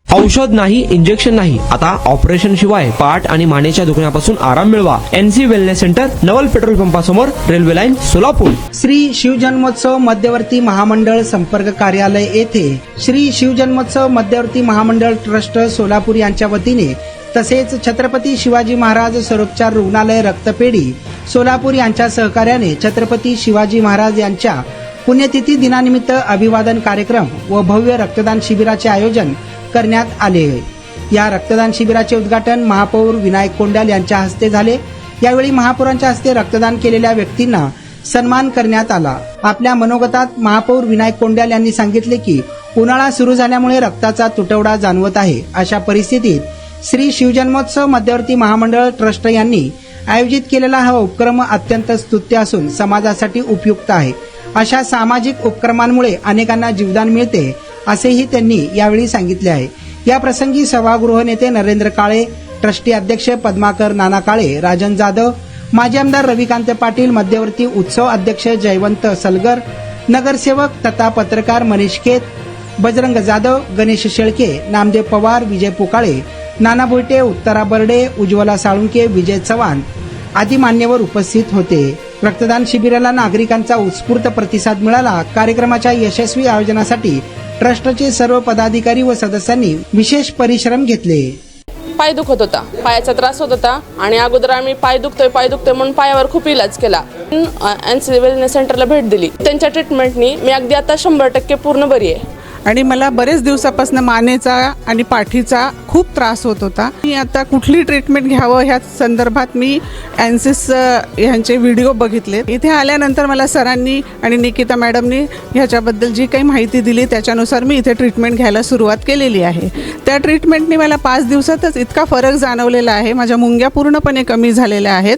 औषध नाही, इंजेक्शन नाही, आता ऑपरेशन शिवाय पाठ आणि मानेच्या दुखण्यापासून आराम मिळवा. NC wellness centre, Naval petrol पंपासमोर, रेल्वे लाईन, सोलापूर. श्री शिवजन्मोत्सव मध्यवर्ती महामंडळ संपर्क कार्यालय येथे श्री शिवजन्मोत्सव मध्यवर्ती महामंडळ ट्रस्ट सोलापूर यांच्या वतीने तसेच छत्रपती शिवाजी महाराज सर्वोपचार रुग्णालय रक्तपेढी सोलापूर यांच्या सहकार्याने छत्रपती शिवाजी महाराज यांच्या पुण्यतिथी दिनानिमित्त अभिवादन कार्यक्रम व भव्य रक्तदान शिबिराचे आयोजन करण्यात आले. या रक्तदान शिबिराचे उद्घाटन महापौर विनायक कोंडाल यांच्या हस्ते झाले. यावेळी महापौरांच्या हस्ते रक्तदान केलेल्या व्यक्तींना सन्मान करण्यात आला. आपल्या मनोगतात महापौर विनायक कोंडाल यांनी सांगितले की उन्हाळा सुरू झाल्यामुळे रक्ताचा तुटवडा जाणवत आहे. अशा परिस्थितीत श्री शिवजन्मोत्सव मध्यवर्ती महामंडळ ट्रस्ट यांनी आयोजित केलेला हा उपक्रम अत्यंत स्तुत्य असून समाजासाठी उपयुक्त आहे. अशा सामाजिक उपक्रमांमुळे अनेकांना जीवदान मिळते असेही त्यांनी यावेळी सांगितले आहे. या प्रसंगी सभागृह नेते नरेंद्र काळे, ट्रस्टी अध्यक्ष पद्माकर नाना काळे, राजन जाधव, माजी आमदार रविकांत पाटील, मध्यवर्ती उत्सव अध्यक्ष जयवंत सलगर, नगरसेवक तथा पत्रकार मनीष खेत, बजरंग जाधव, गणेश शेळके, नामदेव पवार, विजय पुकाळे, नाना भोईटे, उत्तरा बर्डे, उज्ज्वला साळुंके, विजय चव्हाण आदी मान्यवर उपस्थित होते. रक्तदान शिबिराला नागरिकांचा उत्स्फूर्त प्रतिसाद मिळाला. कार्यक्रमाच्या यशस्वी आयोजनासाठी ट्रस्टचे सर्व पदाधिकारी व सदस्यांनी विशेष परिश्रम घेतले. पाय दुखत होता, पायाचा त्रास होत होता आणि अगोदर आम्ही पाय दुखतोय म्हणून पायावर खूप इलाज केला. NC वेलनेस सेंटरला भेट दिली. त्यांच्या ट्रीटमेंटनी मी अगदी आता 100% पूर्ण बरी आहे. आणि मला बरेच दिवसापासून मानेचा आणि पाठीचा खूप त्रास होत होता. मी आता कुठली ट्रीटमेंट घ्यावं ह्या संदर्भात मी एनसिस ह्यांचे व्हिडिओ बघितले. इथे आल्यानंतर मला सरांनी आणि निकिता मॅडमनी ह्याच्याबद्दल जी काही माहिती दिली त्याच्यानुसार मी इथे ट्रीटमेंट घ्यायला सुरुवात केलेली आहे. त्या ट्रीटमेंटने मला 5 दिवसातच इतका फरक जाणवलेला आहे. माझ्या मुंग्या पूर्णपणे कमी झालेल्या आहेत.